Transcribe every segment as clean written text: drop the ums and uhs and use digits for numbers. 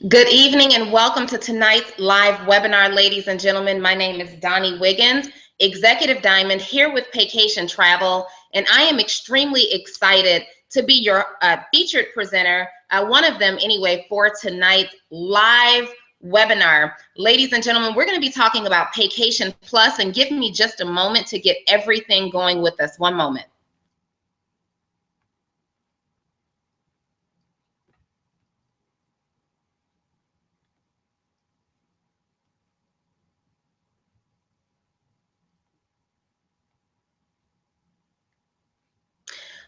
Good evening and welcome to tonight's live webinar, ladies and gentlemen. My name is Donni Wiggins, Executive Diamond, here with Paycation Travel, and I am extremely excited to be your featured presenter, one of them anyway, for tonight's live webinar. Ladies and gentlemen, we're going to be talking about Paycation Plus, and give me just a moment to get everything going with us. One moment.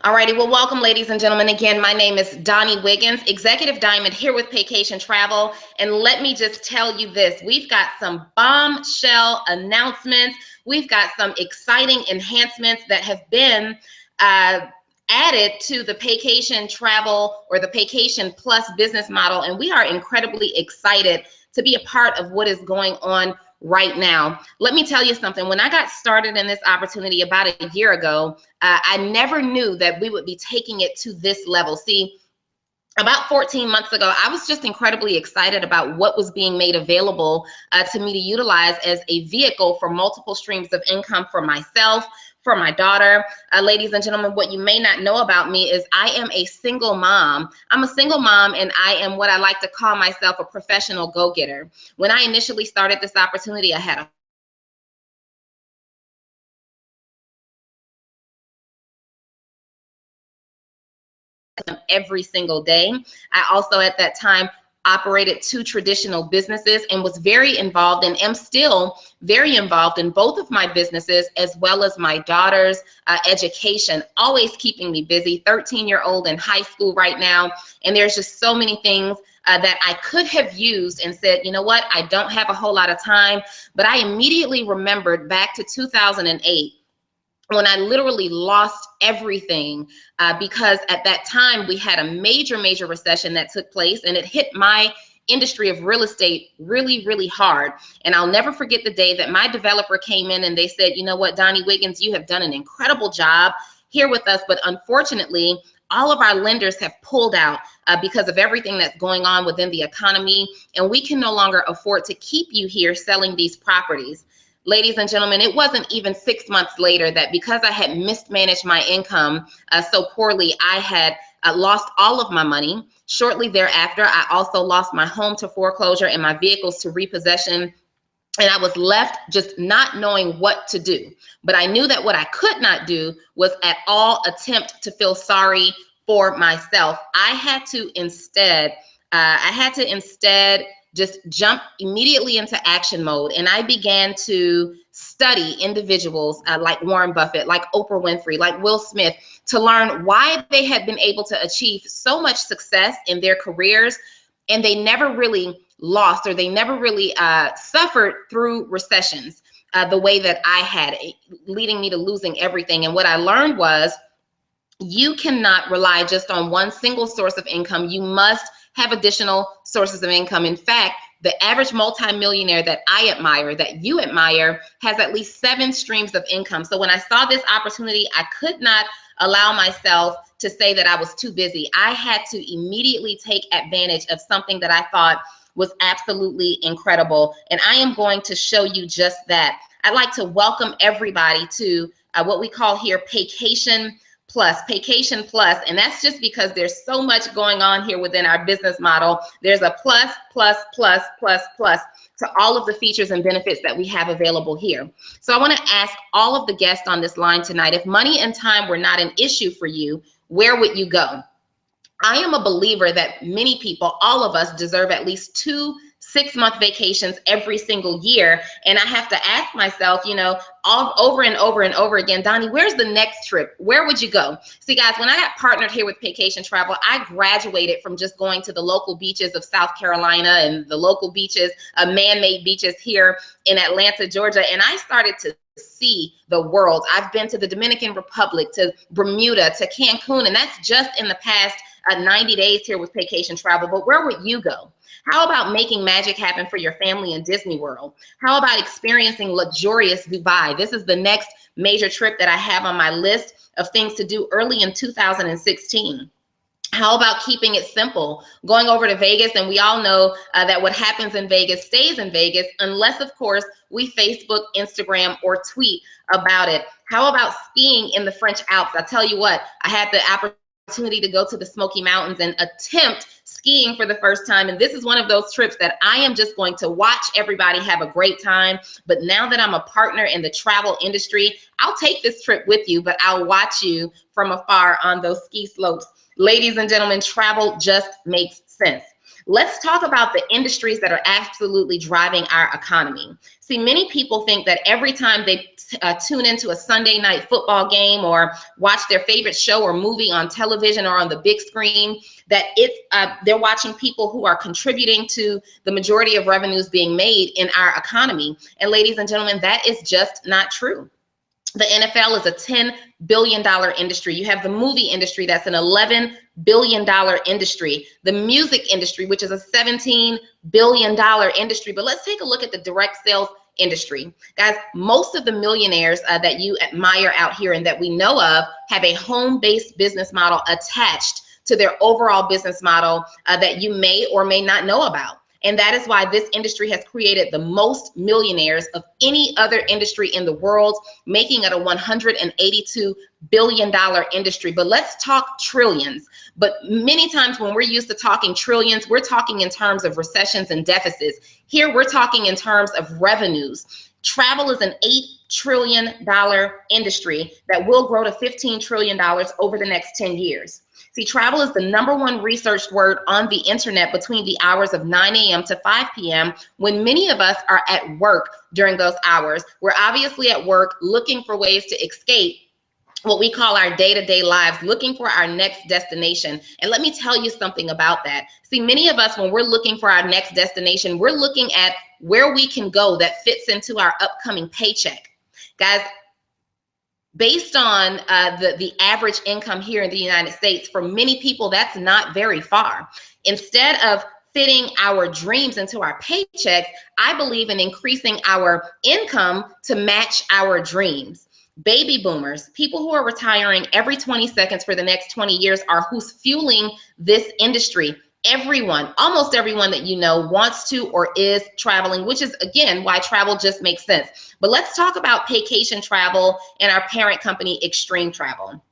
Alrighty, well, welcome, ladies and gentlemen. Again, my name is Donni Wiggins, Executive Diamond, here with Paycation Travel. And let me just tell you this, we've got some bombshell announcements. We've got some exciting enhancements that have been added to the Paycation Travel or the Paycation Plus business model. And we are incredibly excited to be a part of what is going on right now. Let me tell you something. When I got started in this opportunity about a year ago, I never knew that we would be taking it to this level. See, about 14 months ago, I was just incredibly excited about what was being made available to me to utilize as a vehicle for multiple streams of income for myself, for my daughter. Ladies and gentlemen, what you may not know about me is I am a single mom. I'm a single mom, and I am what I like to call myself a professional go-getter. When I initially started this opportunity, I had a every single day. I also at that time operated two traditional businesses and was very involved and am still very involved in both of my businesses as well as my daughter's education, always keeping me busy. 13-year-old in high school right now, and there's just so many things that I could have used and said, you know what, I don't have a whole lot of time, but I immediately remembered back to 2008 when I literally lost everything because at that time we had a major recession that took place, and it hit my industry of real estate really hard. And I'll never forget the day that my developer came in and they said, you know what, Donni Wiggins, you have done an incredible job here with us, but unfortunately all of our lenders have pulled out because of everything that's going on within the economy, and we can no longer afford to keep you here selling these properties. Ladies and gentlemen, it wasn't even 6 months later that because I had mismanaged my income so poorly, I had lost all of my money. Shortly thereafter, I also lost my home to foreclosure and my vehicles to repossession. And I was left just not knowing what to do. But I knew that what I could not do was at all attempt to feel sorry for myself. I had to instead just jump immediately into action mode. And I began to study individuals like Warren Buffett, like Oprah Winfrey, like Will Smith, to learn why they had been able to achieve so much success in their careers, and they never really lost, or they never really suffered through recessions the way that I had, leading me to losing everything. And what I learned was you cannot rely just on one single source of income. You must have additional sources of income. In fact, the average multimillionaire that I admire, that you admire, has at least 7 streams of income. So when I saw this opportunity, I could not allow myself to say that I was too busy. I had to immediately take advantage of something that I thought was absolutely incredible. And I am going to show you just that. I'd like to welcome everybody to what we call here Paycation Plus, and that's just because there's so much going on here within our business model. There's a plus to all of the features and benefits that we have available here. So I want to ask all of the guests on this line tonight, if money and time were not an issue for you, where would you go? I am a believer that many people, all of us, deserve at least 2 6-month vacations every single year. And I have to ask myself, you know, all over and over again, Donni, where's the next trip? Where would you go? See, guys, when I got partnered here with Paycation Travel, I graduated from just going to the local beaches of South Carolina and the local beaches, man-made beaches here in Atlanta, Georgia, and I started to see the world. I've been to the Dominican Republic, to Bermuda, to Cancun, and that's just in the past 90 days here with Paycation Travel. But where would you go? How about making magic happen for your family in Disney World? How about experiencing luxurious Dubai? This is the next major trip that I have on my list of things to do early in 2016. How about keeping it simple? Going over to Vegas, and we all know that what happens in Vegas stays in Vegas, unless, of course, we Facebook, Instagram, or tweet about it. How about skiing in the French Alps? I tell you what, I had the opportunity to go to the Smoky Mountains and attempt skiing for the first time. And this is one of those trips that I am just going to watch everybody have a great time. But now that I'm a partner in the travel industry, I'll take this trip with you, but I'll watch you from afar on those ski slopes. Ladies and gentlemen, travel just makes sense. Let's talk about the industries that are absolutely driving our economy. See, many people think that every time they tune into a Sunday night football game or watch their favorite show or movie on television or on the big screen, that they're watching people who are contributing to the majority of revenues being made in our economy. And ladies and gentlemen, that is just not true. The NFL is a $10 billion industry. You have the movie industry, that's an $11 billion industry. The music industry, which is a $17 billion industry. But let's take a look at the direct sales industry. Guys, most of the millionaires that you admire out here and that we know of have a home-based business model attached to their overall business model that you may or may not know about. And that is why this industry has created the most millionaires of any other industry in the world, making it a $182 billion industry. But let's talk trillions. But many times when we're used to talking trillions, we're talking in terms of recessions and deficits. Here we're talking in terms of revenues. Travel is an $8 trillion industry that will grow to $15 trillion over the next 10 years. See, travel is the #1 researched word on the internet between the hours of 9 a.m. to 5 p.m. when many of us are at work during those hours. We're obviously at work looking for ways to escape what we call our day-to-day lives, looking for our next destination. And let me tell you something about that. See, many of us, when we're looking for our next destination, we're looking at where we can go that fits into our upcoming paycheck. Guys, based on the average income here in the United States, for many people, that's not very far. Instead of fitting our dreams into our paycheck, I believe in increasing our income to match our dreams. Baby boomers, people who are retiring every 20 seconds for the next 20 years, are who's fueling this industry. Everyone, almost everyone that you know wants to or is traveling, which is, again, why travel just makes sense. But let's talk about Paycation Travel and our parent company, Extreme Travel.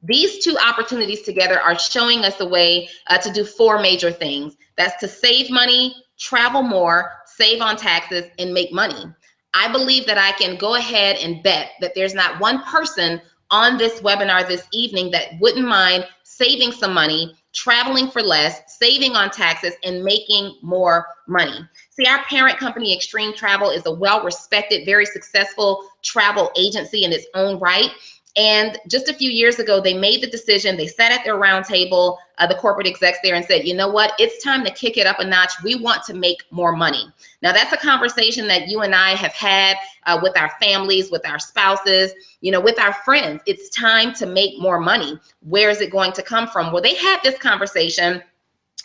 These two opportunities together are showing us a way to do 4 major things. That's to save money, travel more, save on taxes, and make money. I believe that I can go ahead and bet that there's not one person on this webinar this evening that wouldn't mind saving some money, traveling for less, saving on taxes, and making more money. See, our parent company, Extreme Travel, is a well-respected, very successful travel agency in its own right. And just a few years ago, they made the decision, they sat at their round table, the corporate execs there, and said, you know what, it's time to kick it up a notch. We want to make more money. Now, that's a conversation that you and I have had with our families, with our spouses, you know, with our friends. It's time to make more money. Where is it going to come from? Well, they had this conversation,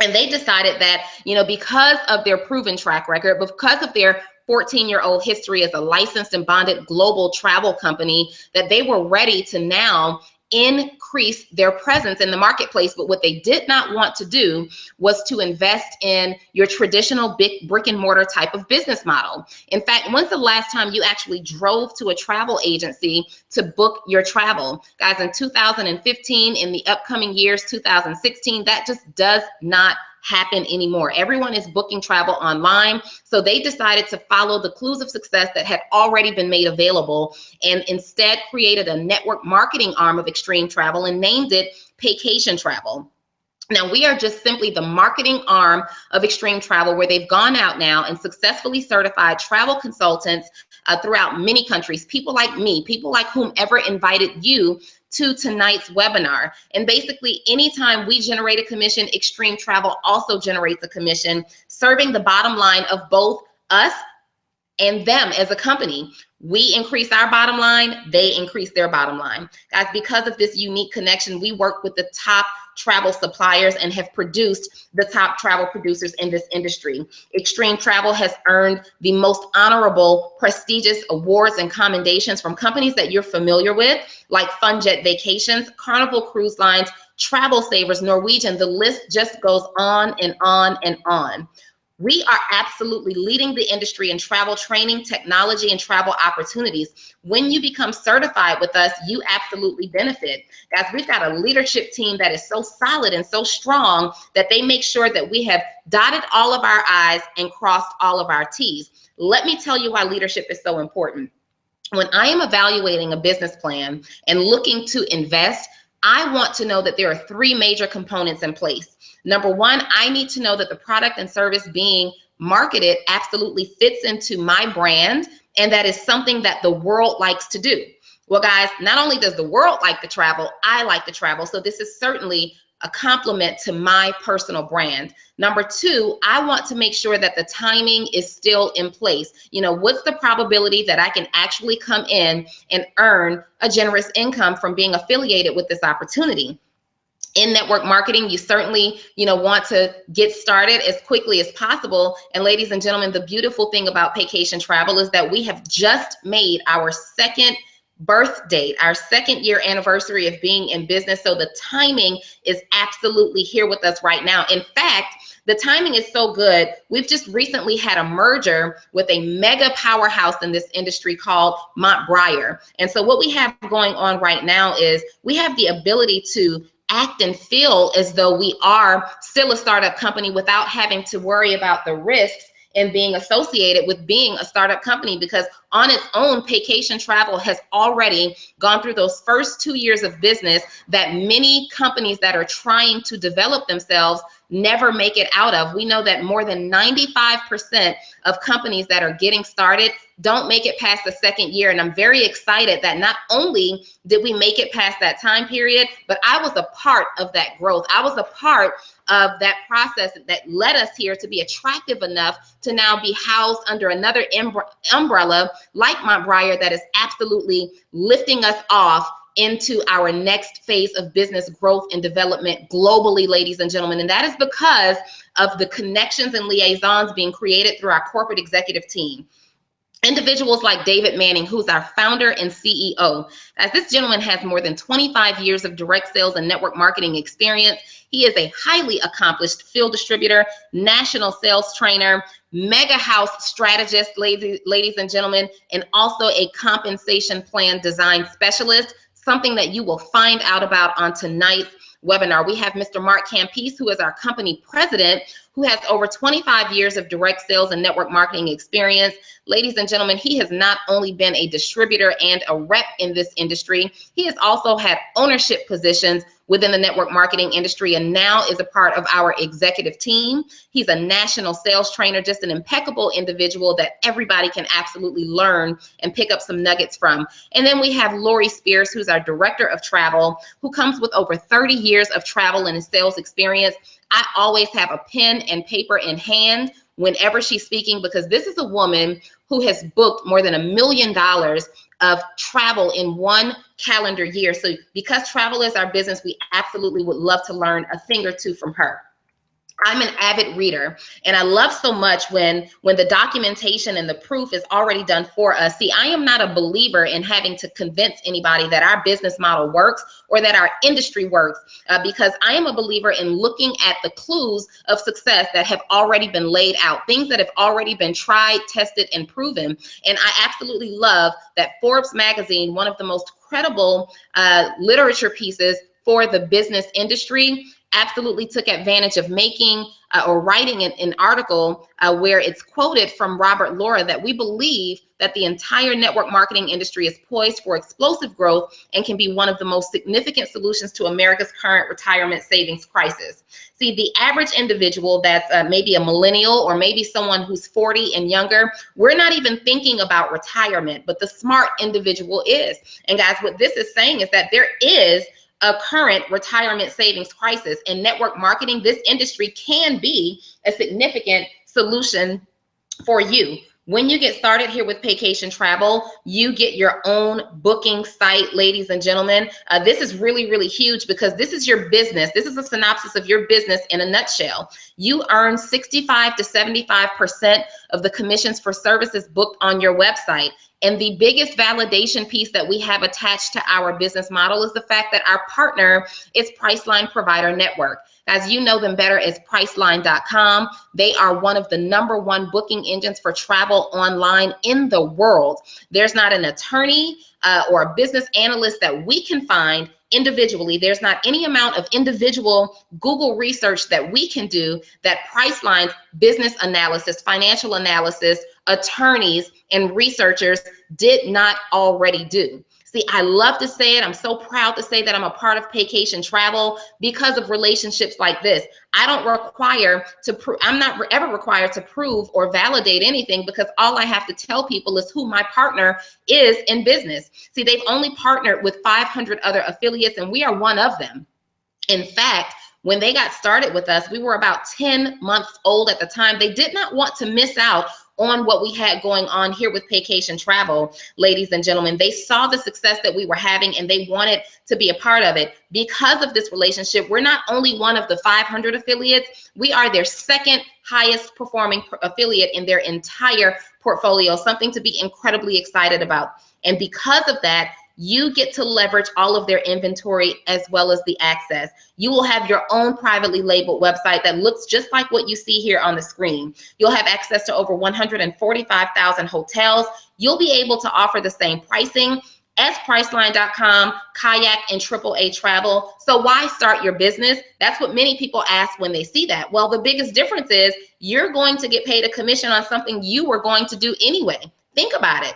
and they decided that, you know, because of their proven track record, because of their 14-year-old history as a licensed and bonded global travel company, that they were ready to now increase their presence in the marketplace. But what they did not want to do was to invest in your traditional big brick and mortar type of business model. In fact, when's the last time you actually drove to a travel agency to book your travel? Guys, in 2015, in the upcoming years, 2016, that just does not happen anymore. Everyone is booking travel online. So they decided to follow the clues of success that had already been made available, and instead created a network marketing arm of Extreme Travel and named it Paycation Travel. Now, we are just simply the marketing arm of Extreme Travel, where they've gone out now and successfully certified travel consultants throughout many countries, people like me, people like whomever invited you to tonight's webinar. And basically, anytime we generate a commission, Extreme Travel also generates a commission, serving the bottom line of both us and them as a company. We increase our bottom line, they increase their bottom line. Guys, because of this unique connection, we work with the top travel suppliers and have produced the top travel producers in this industry. Extreme Travel has earned the most honorable, prestigious awards and commendations from companies that you're familiar with, like Funjet Vacations, Carnival Cruise Lines, Travel Savers, Norwegian, the list just goes on and on and on. We are absolutely leading the industry in travel training, technology, and travel opportunities. When you become certified with us, you absolutely benefit. Guys, we've got a leadership team that is so solid and so strong that they make sure that we have dotted all of our I's and crossed all of our T's. Let me tell you why leadership is so important. When I am evaluating a business plan and looking to invest, I want to know that there are three major components in place. Number one, I need to know that the product and service being marketed absolutely fits into my brand, and that is something that the world likes to do. Well, guys, not only does the world like to travel, I like to travel. So this is certainly a compliment to my personal brand. Number two, I want to make sure that the timing is still in place. You know, what's the probability that I can actually come in and earn a generous income from being affiliated with this opportunity? In network marketing, you certainly, want to get started as quickly as possible. And ladies and gentlemen, the beautiful thing about Paycation Travel is that we have just made our second birth date, our second year anniversary of being in business. So the timing is absolutely here with us right now. In fact, the timing is so good. We've just recently had a merger with a mega powerhouse in this industry called Montbriar. And so what we have going on right now is we have the ability to act and feel as though we are still a startup company without having to worry about the risks and being associated with being a startup company, because on its own, Paycation Travel has already gone through those first 2 years of business that many companies that are trying to develop themselves never make it out of. We know that more than 95% of companies that are getting started don't make it past the second year. And I'm very excited that not only did we make it past that time period, but I was a part of that growth. I was a part of that process that led us here to be attractive enough to now be housed under another umbrella like Montbriar that is absolutely lifting us off into our next phase of business growth and development globally, ladies and gentlemen. And that is because of the connections and liaisons being created through our corporate executive team. Individuals like David Manning, who's our founder and CEO. As this gentleman has more than 25 years of direct sales and network marketing experience. He is a highly accomplished field distributor, national sales trainer, mega house strategist, ladies and gentlemen, and also a compensation plan design specialist, something that you will find out about on tonight's webinar. We have Mr. Mark Campese, who is our company president, who has over 25 years of direct sales and network marketing experience. Ladies and gentlemen, he has not only been a distributor and a rep in this industry, he has also had ownership positions within the network marketing industry and now is a part of our executive team. He's a national sales trainer, just an impeccable individual that everybody can absolutely learn and pick up some nuggets from. And then we have Lori Spears, who's our director of travel, who comes with over 30 years of travel and sales experience. I always have a pen and paper in hand whenever she's speaking, because this is a woman who has booked more than $1 million of travel in one calendar year. So because travel is our business, we absolutely would love to learn a thing or two from her. I'm an avid reader, and I love so much when the documentation and the proof is already done for us. See, I am not a believer in having to convince anybody that our business model works or that our industry works, because I am a believer in looking at the clues of success that have already been laid out, things that have already been tried, tested, and proven. And I absolutely love that Forbes magazine, one of the most credible literature pieces for the business industry, absolutely took advantage of making or writing an article where it's quoted from Robert Laura that we believe that the entire network marketing industry is poised for explosive growth and can be one of the most significant solutions to America's current retirement savings crisis. See, the average individual that's maybe a millennial or maybe someone who's 40 and younger, we're not even thinking about retirement, but the smart individual is. And guys, what this is saying is that there is a current retirement savings crisis, and network marketing, this industry, can be a significant solution for you. When you get started here with Paycation Travel, you get your own booking site, ladies and gentlemen. This is really, really huge because this is your business. This is a synopsis of your business in a nutshell. You earn 65 to 75% of the commissions for services booked on your website. And the biggest validation piece that we have attached to our business model is the fact that our partner is Priceline Provider Network. As you know them better as Priceline.com. They are one of the #1 booking engines for travel online in the world. There's not an attorney or a business analyst that we can find individually. There's not any amount of individual Google research that we can do that Priceline's business analysis, financial analysis, attorneys, and researchers did not already do. See, I love to say it. I'm so proud to say that I'm a part of Paycation Travel because of relationships like this. I don't require to I'm not ever required to prove or validate anything because all I have to tell people is who my partner is in business. See, they've only partnered with 500 other affiliates and we are one of them. In fact, when they got started with us, we were about 10 months old at the time. They did not want to miss out on what we had going on here with Paycation Travel, ladies and gentlemen. They saw the success that we were having and they wanted to be a part of it. Because of this relationship, we're not only one of the 500 affiliates, we are their second highest performing affiliate in their entire portfolio, something to be incredibly excited about. And because of that, you get to leverage all of their inventory as well as the access. You will have your own privately labeled website that looks just like what you see here on the screen. You'll have access to over 145,000 hotels. You'll be able to offer the same pricing as Priceline.com, Kayak, and AAA Travel. So why start your business? That's what many people ask when they see that. Well, the biggest difference is you're going to get paid a commission on something you were going to do anyway. Think about it.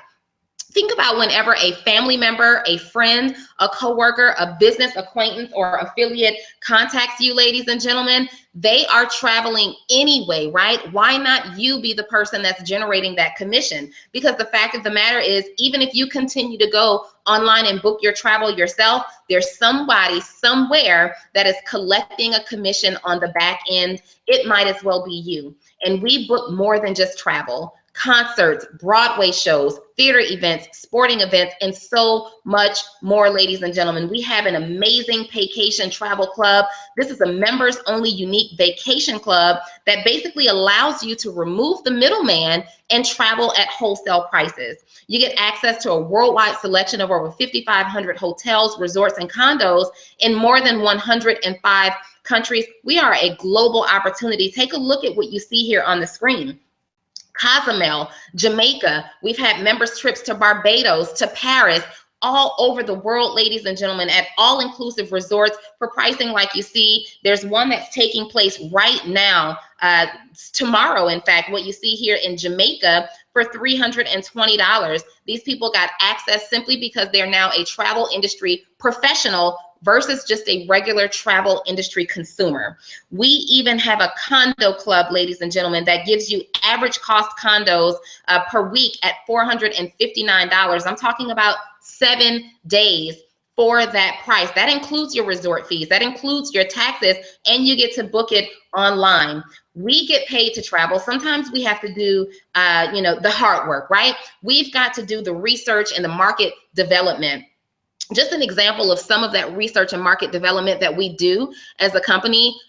Think about whenever a family member, a friend, a coworker, a business acquaintance, or affiliate contacts you, ladies and gentlemen, they are traveling anyway, right? Why not you be the person that's generating that commission? Because the fact of the matter is, even if you continue to go online and book your travel yourself, there's somebody somewhere that is collecting a commission on the back end. It might as well be you. And we book more than just travel. Concerts, Broadway shows, theater events, sporting events, and so much more, ladies and gentlemen. We have an amazing Paycation Travel Club. This is a members only unique vacation club that basically allows you to remove the middleman and travel at wholesale prices. You get access to a worldwide selection of over 5,500 hotels, resorts, and condos in more than 105 countries. We are a global opportunity. Take a look at what you see here on the screen. Cozumel, Jamaica. We've had members trips to Barbados, to Paris, all over the world, ladies and gentlemen, at all-inclusive resorts for pricing like you see. There's one that's taking place right now, tomorrow, in fact, what you see here in Jamaica for $320. These people got access simply because they're now a travel industry professional versus just a regular travel industry consumer. We even have a condo club, ladies and gentlemen, that gives you average cost condos per week at $459. I'm talking about 7 days for that price. That includes your resort fees, that includes your taxes, and you get to book it online. We get paid to travel. Sometimes we have to do, the hard work, right? We've got to do the research and the market development. Just an example of some of that research and market development that we do as a company.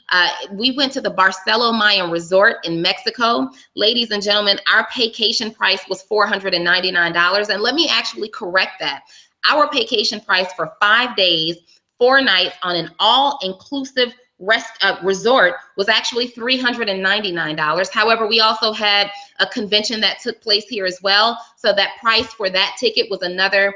We went to the Barcelo Mayan Resort in Mexico. Ladies and gentlemen, our Paycation price was $499. And let me actually correct that. Our Paycation price for 5 days, 4 nights on an all-inclusive resort was actually $399. However, we also had a convention that took place here as well. So that price for that ticket was another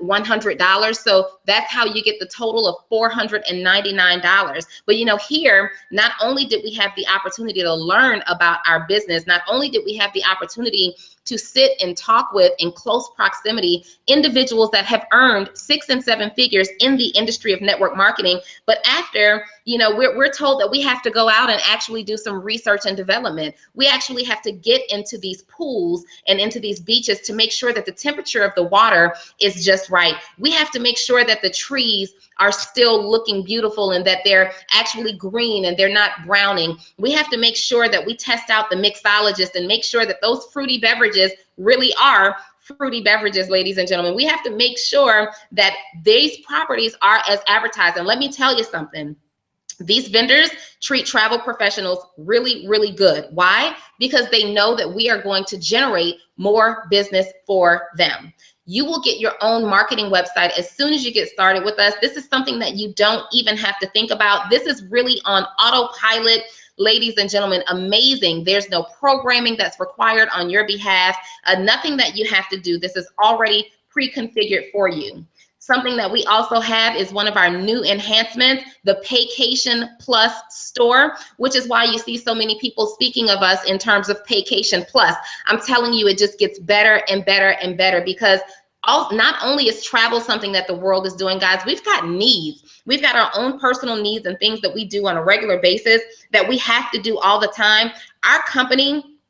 $100. So that's how you get the total of $499. But here, not only did we have the opportunity to learn about our business, not only did we have the opportunity to sit and talk with in close proximity individuals that have earned 6 and 7 figures in the industry of network marketing, but after, we're told that we have to go out and actually do some research and development. We actually have to get into these pools and into these beaches to make sure that the temperature of the water is is just right. We have to make sure that the trees are still looking beautiful and that they're actually green and they're not browning. We have to make sure that we test out the mixologist and make sure that those fruity beverages really are fruity beverages, ladies and gentlemen. We have to make sure that these properties are as advertised. And let me tell you something. These vendors treat travel professionals really, really good. Why? Because they know that we are going to generate more business for them. You will get your own marketing website as soon as you get started with us. This is something that you don't even have to think about. This is really on autopilot. Ladies and gentlemen, amazing. There's no programming that's required on your behalf. Nothing that you have to do. This is already pre-configured for you. Something that we also have is one of our new enhancements, the Paycation Plus store, which is why you see so many people speaking of us in terms of Paycation Plus. I'm telling you, it just gets better and better and better because not only is travel something that the world is doing, guys, we've got needs. We've got our own personal needs and things that we do on a regular basis that we have to do all the time. Our company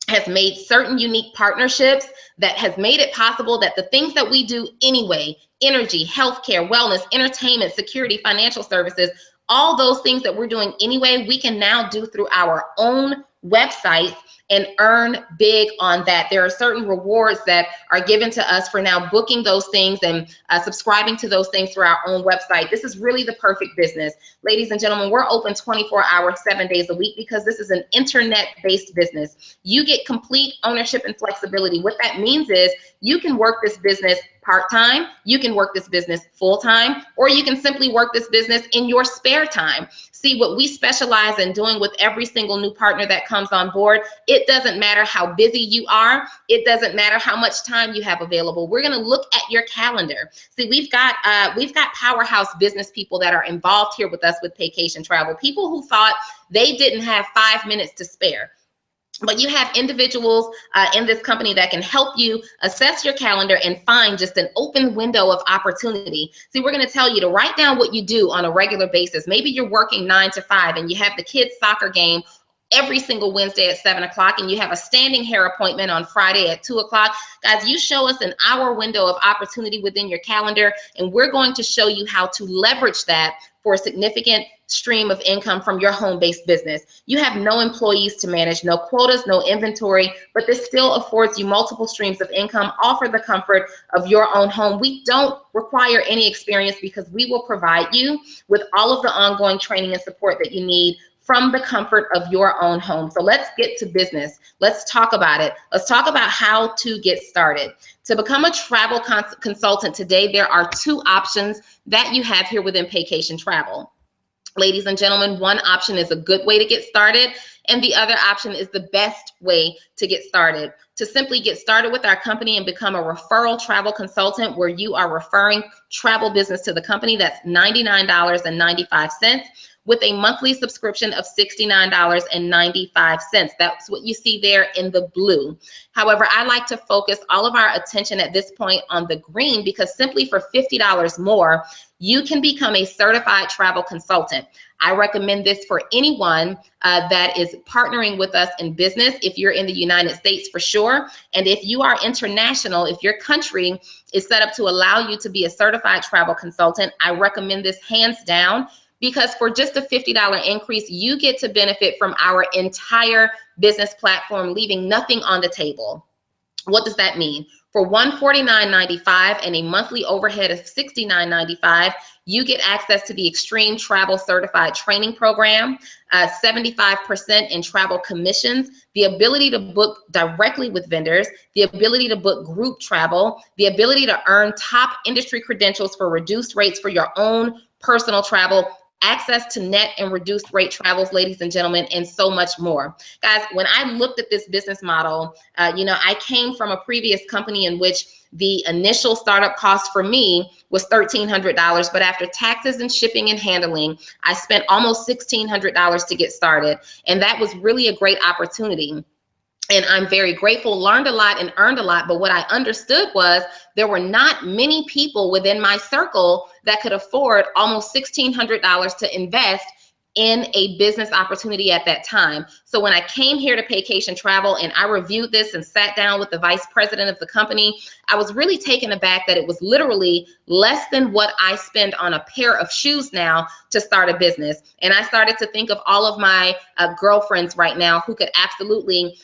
has made certain unique partnerships that has made it possible that the things that we do anyway, energy, healthcare, wellness, entertainment, security, financial services, all those things that we're doing anyway, we can now do through our own website and earn big on that. There are certain rewards that are given to us for now booking those things and subscribing to those things through our own website. This is really the perfect business. Ladies and gentlemen, we're open 24 hours, 7 days a week because this is an internet-based business. You get complete ownership and flexibility. What that means is you can work this business part-time, you can work this business full-time, or you can simply work this business in your spare time. See, what we specialize in doing with every single new partner that comes on board, it doesn't matter how busy you are. It doesn't matter how much time you have available. We're going to look at your calendar. See, we've got powerhouse business people that are involved here with us with Paycation Travel, people who thought they didn't have 5 minutes to spare. But you have individuals in this company that can help you assess your calendar and find just an open window of opportunity. See, we're going to tell you to write down what you do on a regular basis. Maybe you're working 9 to 5 and you have the kids' soccer game every single Wednesday at 7 o'clock and you have a standing hair appointment on Friday at 2 o'clock. Guys, you show us an hour window of opportunity within your calendar and we're going to show you how to leverage that for a significant stream of income from your home-based business. You have no employees to manage, no quotas, no inventory, but this still affords you multiple streams of income, all for the comfort of your own home. We don't require any experience because we will provide you with all of the ongoing training and support that you need from the comfort of your own home. So let's get to business. Let's talk about it. Let's talk about how to get started. To become a travel consultant today, there are 2 options that you have here within Paycation Travel. Ladies and gentlemen, one option is a good way to get started, and the other option is the best way to get started. To simply get started with our company and become a referral travel consultant where you are referring travel business to the company, that's $99.95 with a monthly subscription of $69.95. That's what you see there in the blue. However, I like to focus all of our attention at this point on the green because simply for $50 more, you can become a certified travel consultant. I recommend this for anyone that is partnering with us in business, if you're in the United States for sure, and if you are international, if your country is set up to allow you to be a certified travel consultant, I recommend this hands down because for just a $50 increase, you get to benefit from our entire business platform, leaving nothing on the table. What does that mean? For $149.95 and a monthly overhead of $69.95, you get access to the Extreme Travel Certified Training Program, 75% in travel commissions, the ability to book directly with vendors, the ability to book group travel, the ability to earn top industry credentials for reduced rates for your own personal travel, access to net and reduced rate travels, ladies and gentlemen, and so much more. Guys, when I looked at this business model, I came from a previous company in which the initial startup cost for me was $1,300, but after taxes and shipping and handling, I spent almost $1,600 to get started. And that was really a great opportunity. And I'm very grateful, learned a lot and earned a lot. But what I understood was there were not many people within my circle that could afford almost $1,600 to invest in a business opportunity at that time. So when I came here to Paycation Travel and I reviewed this and sat down with the vice president of the company, I was really taken aback that it was literally less than what I spend on a pair of shoes now to start a business. And I started to think of all of my girlfriends right now who could absolutely,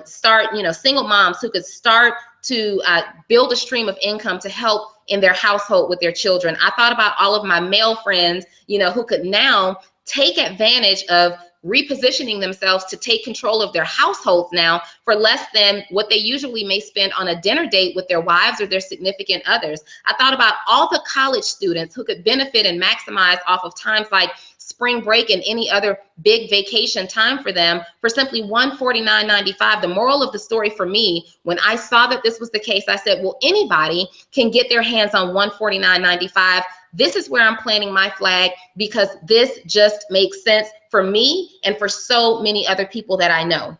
start, single moms who could start to build a stream of income to help in their household with their children. I thought about all of my male friends, who could now take advantage of repositioning themselves to take control of their households now for less than what they usually may spend on a dinner date with their wives or their significant others. I thought about all the college students who could benefit and maximize off of times like spring break and any other big vacation time for them for simply $149.95. The moral of the story for me, when I saw that this was the case, I said, well, anybody can get their hands on $149.95. This is where I'm planting my flag, because this just makes sense for me and for so many other people that I know.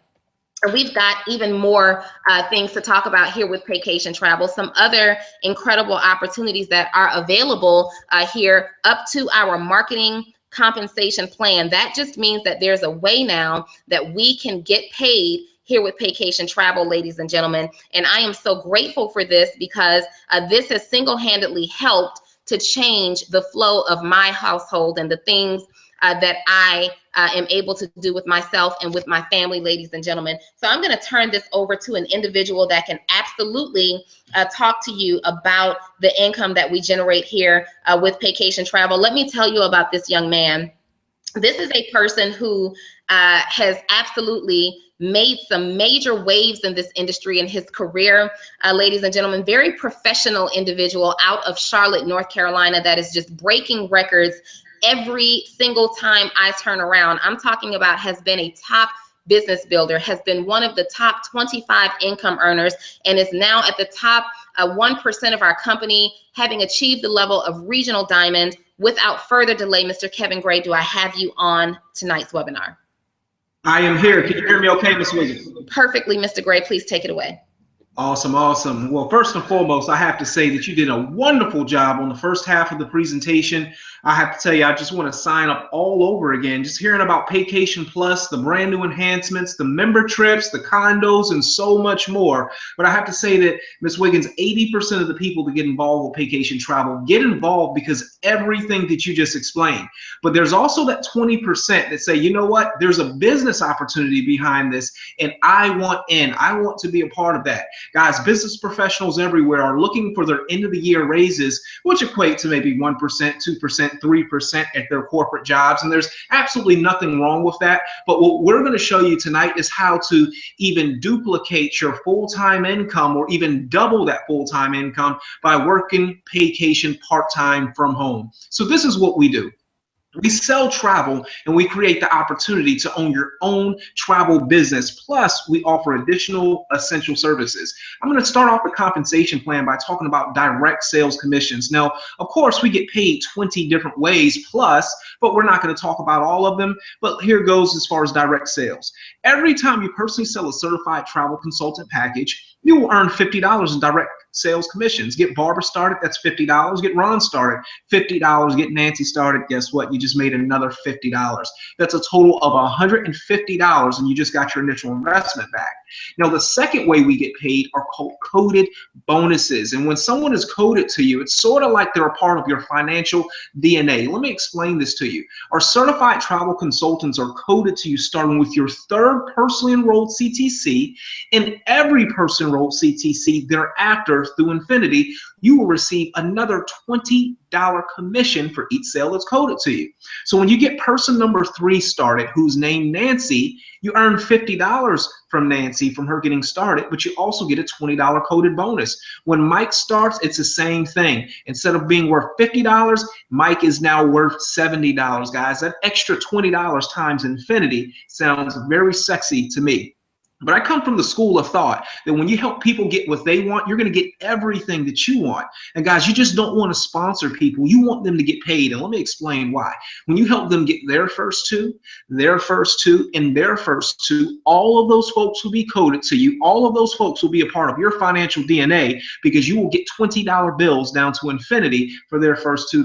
And we've got even more things to talk about here with Paycation Travel, some other incredible opportunities that are available here up to our marketing compensation plan. That just means that there's a way now that we can get paid here with Paycation Travel, ladies and gentlemen. And I am so grateful for this, because this has single-handedly helped to change the flow of my household and the things that I am able to do with myself and with my family, ladies and gentlemen. So I'm going to turn this over to an individual that can absolutely talk to you about the income that we generate here with Paycation Travel. Let me tell you about this young man. This is a person who has absolutely made some major waves in this industry in his career, ladies and gentlemen. Very professional individual out of Charlotte, North Carolina, that is just breaking records every single time I turn around. I'm talking about has been a top business builder, has been one of the top 25 income earners, and is now at the top 1% of our company, having achieved the level of regional diamond. Without further delay, Mr. Kevin Gray, do I have you on tonight's webinar? I am here. Can you hear me okay, Ms. Wiggins? Perfectly, Mr. Gray. Please take it away. Awesome, awesome. Well, first and foremost, I have to say that you did a wonderful job on the first half of the presentation. I have to tell you, I just want to sign up all over again. Just hearing about Paycation Plus, the brand new enhancements, the member trips, the condos, and so much more. But I have to say that, Ms. Wiggins, 80% of the people that get involved with Paycation Travel get involved because everything that you just explained. But there's also that 20% that say, you know what, there's a business opportunity behind this, and I want in. I want to be a part of that. Guys, business professionals everywhere are looking for their end of the year raises, which equate to maybe 1%, 2%, 3% at their corporate jobs. And there's absolutely nothing wrong with that. But what we're going to show you tonight is how to even duplicate your full-time income, or even double that full-time income, by working Paycation part-time from home. So this is what we do. We sell travel, and we create the opportunity to own your own travel business. Plus, we offer additional essential services. I'm going to start off the compensation plan by talking about direct sales commissions. Now, of course, we get paid 20 different ways plus, but we're not going to talk about all of them. But here goes as far as direct sales. Every time you personally sell a certified travel consultant package, you will earn $50 in direct sales commissions. Get Barbara started, that's $50. Get Ron started, $50. Get Nancy started, guess what? You just made another $50. That's a total of $150, and you just got your initial investment back. Now, the second way we get paid are called coded bonuses. And when someone is coded to you, it's sort of like they're a part of your financial DNA. Let me explain this to you. Our certified travel consultants are coded to you starting with your third personally enrolled CTC, and every person enrolled CTC thereafter through infinity. You will receive another $20 commission for each sale that's coded to you. So when you get person number 3 started, who's named Nancy, you earn $50 from Nancy from her getting started, but you also get a $20 coded bonus. When Mike starts, it's the same thing. Instead of being worth $50, Mike is now worth $70, guys. That extra $20 times infinity sounds very sexy to me. But I come from the school of thought that when you help people get what they want, you're going to get everything that you want. And guys, you just don't want to sponsor people. You want them to get paid. And let me explain why. When you help them get their first two, their first two, and their first two, all of those folks will be coded to you. All of those folks will be a part of your financial DNA, because you will get $20 bills down to infinity for their first two,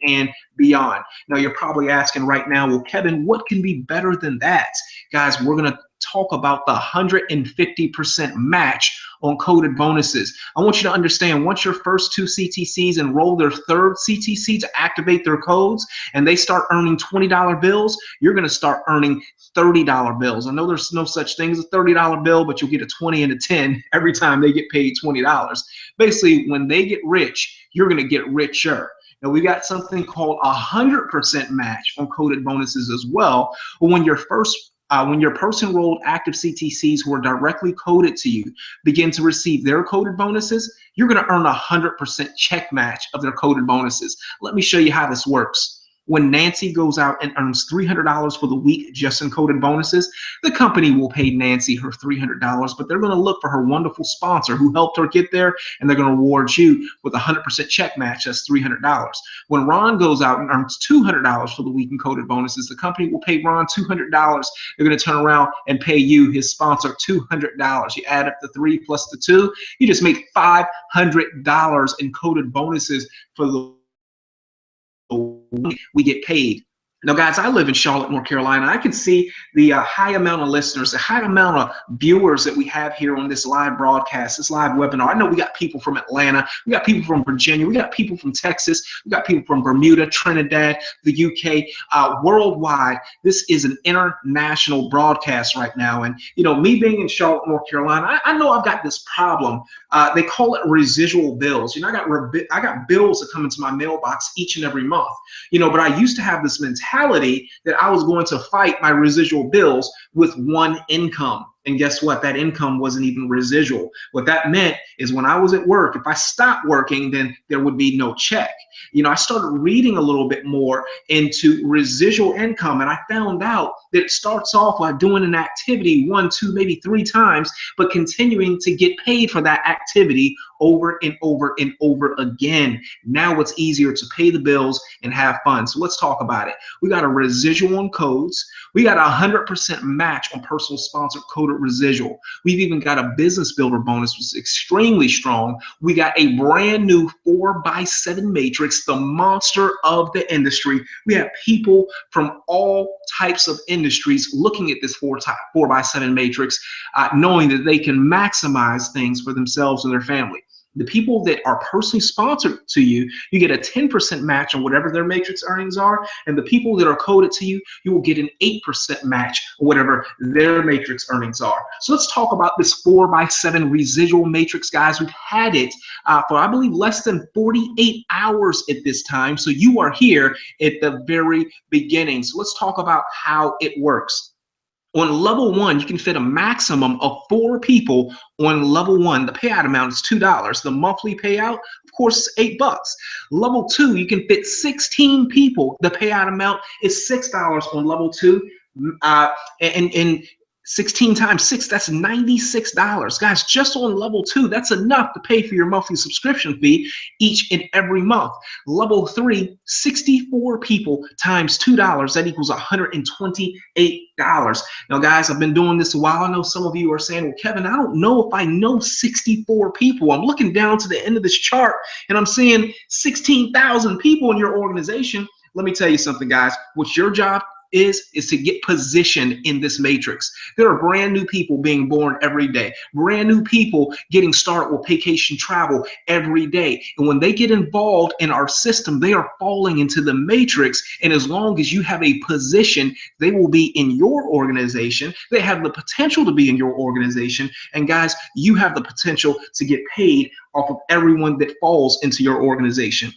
and beyond. Now, you're probably asking right now, well, Kevin, what can be better than that? Guys, we're going to talk about the 150% match on coded bonuses. I want you to understand, once your first two CTCs enroll their third CTC to activate their codes, and they start earning $20 bills, you're going to start earning $30 bills. I know there's no such thing as a $30 bill, but you'll get a 20 and a 10 every time they get paid $20. Basically, when they get rich, you're going to get richer. Now, we got something called 100% match on coded bonuses as well. When your person-enrolled active CTCs who are directly coded to you begin to receive their coded bonuses, you're going to earn 100% check match of their coded bonuses. Let me show you how this works. When Nancy goes out and earns $300 for the week just in coded bonuses, the company will pay Nancy her $300, but they're going to look for her wonderful sponsor who helped her get there, and they're going to reward you with 100% check match. That's $300. When Ron goes out and earns $200 for the week in coded bonuses, the company will pay Ron $200. They're going to turn around and pay you, his sponsor, $200. You add up the 3 plus the 2, you just make $500 in coded bonuses for the we get paid. Now, guys, I live in Charlotte, North Carolina. I can see the high amount of listeners, the high amount of viewers that we have here on this live broadcast, this live webinar. I know we got people from Atlanta, we got people from Virginia, we got people from Texas, we got people from Bermuda, Trinidad, the UK, worldwide. This is an international broadcast right now. And, you know, me being in Charlotte, North Carolina, I know I've got this problem. They call it residual bills. You know, I got bills that come into my mailbox each and every month. You know, but I used to have this mentality that I was going to fight my residual bills with one income. And guess what? That income wasn't even residual. What that meant is when I was at work, if I stopped working, then there would be no check. You know, I started reading a little bit more into residual income, and I found out that it starts off by doing an activity 1, 2, maybe 3 times, but continuing to get paid for that activity over and over and over again. Now it's easier to pay the bills and have fun. So let's talk about it. We got a residual on codes. We got a 100% match on personal sponsored coded residual. We've even got a business builder bonus, which is extremely strong. We got a brand new 4x7 matrix, the monster of the industry. We have people from all types of industries looking at this 4x7 matrix, knowing that they can maximize things for themselves and their family. The people that are personally sponsored to you, you get a 10% match on whatever their matrix earnings are. And the people that are coded to you, you will get an 8% match on whatever their matrix earnings are. So let's talk about this 4x7 residual matrix, guys. We've had it for, I believe, less than 48 hours at this time. So you are here at the very beginning. So let's talk about how it works. On level 1, you can fit a maximum of 4 people on level 1. The payout amount is $2. The monthly payout, of course, is $8. Level 2, you can fit 16 people. The payout amount is $6 on level 2. And 16 times 6, that's $96. Guys, just on level 2, that's enough to pay for your monthly subscription fee each and every month. Level 3, 64 people times $2, that equals $128. Now, guys, I've been doing this a while. I know some of you are saying, well, Kevin, I don't know if I know 64 people. I'm looking down to the end of this chart and I'm seeing 16,000 people in your organization. Let me tell you something, guys. What's your job is to get positioned in this matrix. There are brand new people being born every day, brand new people getting started with Paycation travel every day. And when they get involved in our system, they are falling into the matrix. And as long as you have a position, they will be in your organization. They have the potential to be in your organization. And guys, you have the potential to get paid off of everyone that falls into your organization.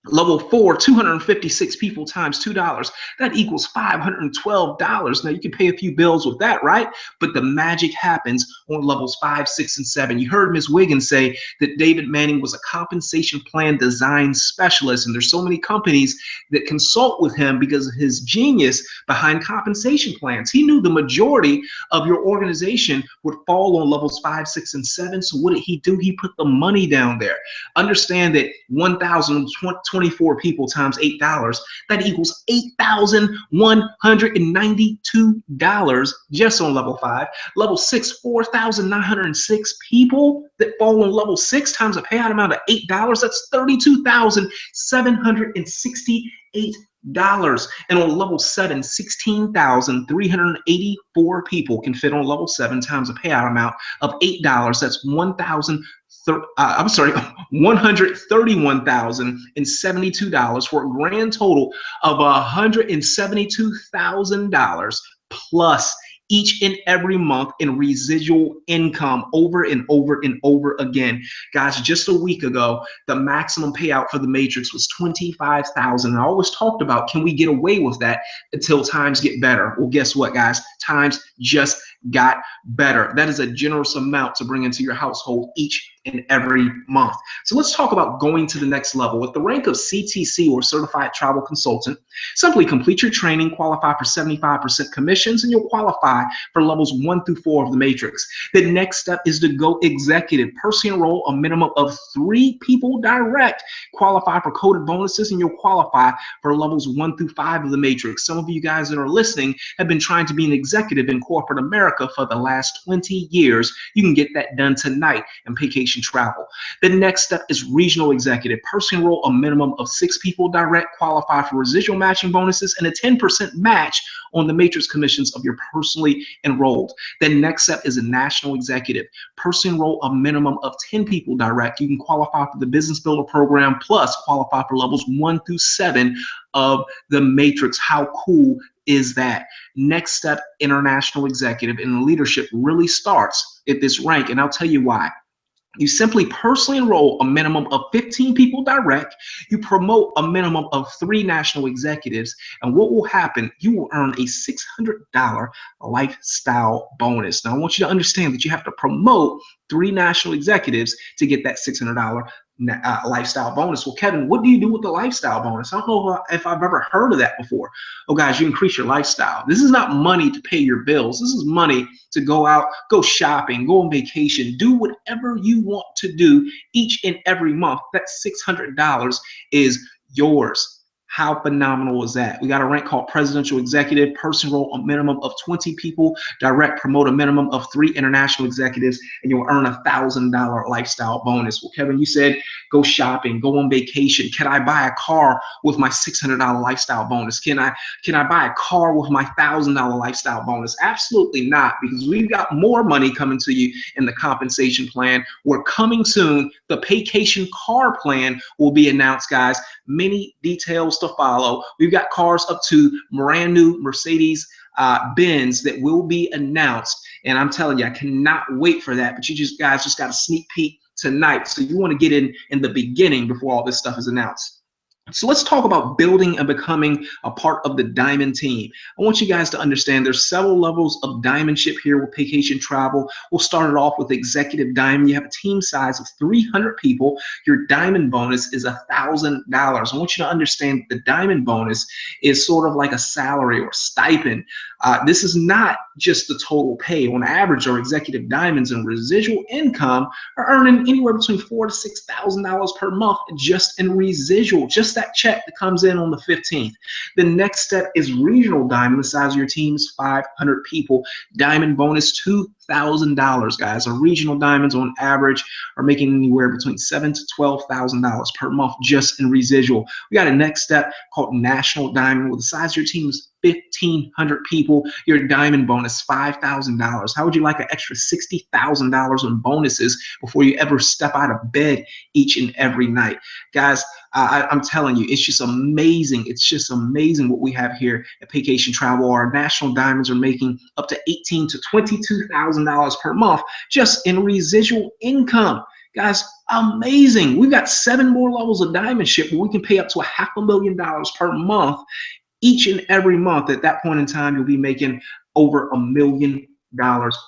Level 4, 256 people times $2. That equals $512. Now you can pay a few bills with that, right? But the magic happens on levels 5, 6, and 7. You heard Ms. Wiggins say that David Manning was a compensation plan design specialist, and there's so many companies that consult with him because of his genius behind compensation plans. He knew the majority of your organization would fall on levels 5, 6, and 7. So what did he do? He put the money down there. Understand that 1,024 people times $8, that equals $8,192 just on level 5. Level 6, 4,906 people that fall on level 6 times a payout amount of $8. That's $32,768. And on level 7, 16,384 people can fit on level 7 times a payout amount of $8. That's $131,072 for a grand total of $172,000 plus each and every month in residual income over and over and over again. Guys, just a week ago, the maximum payout for the Matrix was $25,000. I always talked about, can we get away with that until times get better? Well, guess what, guys? Times just got better. That is a generous amount to bring into your household each and every month. So let's talk about going to the next level. With the rank of CTC or Certified Travel Consultant, simply complete your training, qualify for 75% commissions, and you'll qualify for levels 1 through 4 of the Matrix. The next step is to go executive. Personally enroll a minimum of 3 people direct, qualify for coded bonuses, and you'll qualify for levels 1 through 5 of the Matrix. Some of you guys that are listening have been trying to be an executive in corporate America for the last 20 years. You can get that done tonight in Paycation Travel. The next step is regional executive. Personally enroll a minimum of 6 people direct, qualify for residual matching bonuses and a 10% match on the Matrix commissions of your personally enrolled. The next step is a national executive. Personally enroll a minimum of 10 people direct. You can qualify for the Business Builder program plus qualify for levels 1 through 7 of the Matrix. How cool is that? Next step, international executive, and leadership really starts at this rank, and I'll tell you why. You simply personally enroll a minimum of 15 people direct. You promote a minimum of 3 national executives. And what will happen? You will earn a $600 lifestyle bonus. Now, I want you to understand that you have to promote 3 national executives to get that $600 lifestyle bonus. Well, Kevin, what do you do with the lifestyle bonus? I don't know if I've ever heard of that before. Oh, guys, you increase your lifestyle. This is not money to pay your bills. This is money to go out, go shopping, go on vacation, do whatever you want to do each and every month. That $600 is yours. How phenomenal is that? We got a rank called Presidential Executive. Personally enroll a minimum of 20 people direct, promote a minimum of 3 international executives, and you'll earn a $1,000 lifestyle bonus. Well, Kevin, you said go shopping, go on vacation. Can I buy a car with my $600 lifestyle bonus? Can I buy a car with my $1,000 lifestyle bonus? Absolutely not, because we've got more money coming to you in the compensation plan. We're coming soon. The Paycation car plan will be announced, guys. Many details to follow. We've got cars up to brand new Mercedes Benz that will be announced, and I'm telling you, I cannot wait for that. But you guys just got a sneak peek tonight, so you want to get in the beginning before all this stuff is announced. So let's talk about building and becoming a part of the Diamond team. I want you guys to understand there's several levels of Diamondship here with Paycation Travel. We'll start it off with Executive Diamond. You have a team size of 300 people. Your Diamond bonus is $1,000. I want you to understand the Diamond bonus is sort of like a salary or stipend. This is not just the total pay. On average, our Executive Diamonds and residual income are earning anywhere between $4,000 to $6,000 per month just in residual, just that check that comes in on the 15th. The next step is Regional Diamond. The size of your team is 500 people. Diamond bonus $2,000, guys. Our regional diamonds on average are making anywhere between $7,000 to $12,000 per month just in residual. We got a next step called National Diamond, where the size of your team is 1,500 people. Your diamond bonus $5,000. How would you like an extra $60,000 in bonuses before you ever step out of bed each and every night? Guys, I'm telling you, it's just amazing. It's just amazing what we have here at Paycation Travel. Our national diamonds are making up to $18,000 to $22,000 per month just in residual income. Guys, Amazing. We've got 7 more levels of diamondship where we can pay up to $500,000 per month. Each and every month. At that point in time, you'll be making over $1,000,000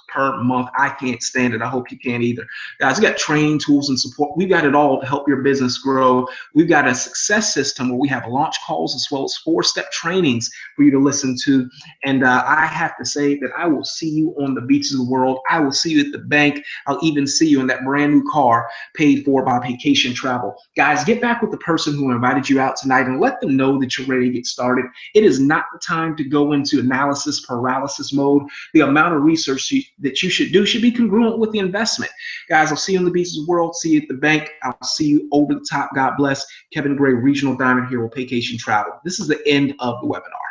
per month. I can't stand it. I hope you can't either. Guys, we got training tools and support. We've got it all to help your business grow. We've got a success system where we have launch calls as well as 4-step trainings for you to listen to. And I have to say that I will see you on the beaches of the world. I will see you at the bank. I'll even see you in that brand new car paid for by Paycation Travel. Guys, get back with the person who invited you out tonight and let them know that you're ready to get started. It is not the time to go into analysis paralysis mode. The amount of research that you should do should be congruent with the investment. Guys, I'll see you in the beaches of the world. See you at the bank. I'll see you over the top. God bless. Kevin Gray, Regional Diamond Hero, Paycation Travel. This is the end of the webinar.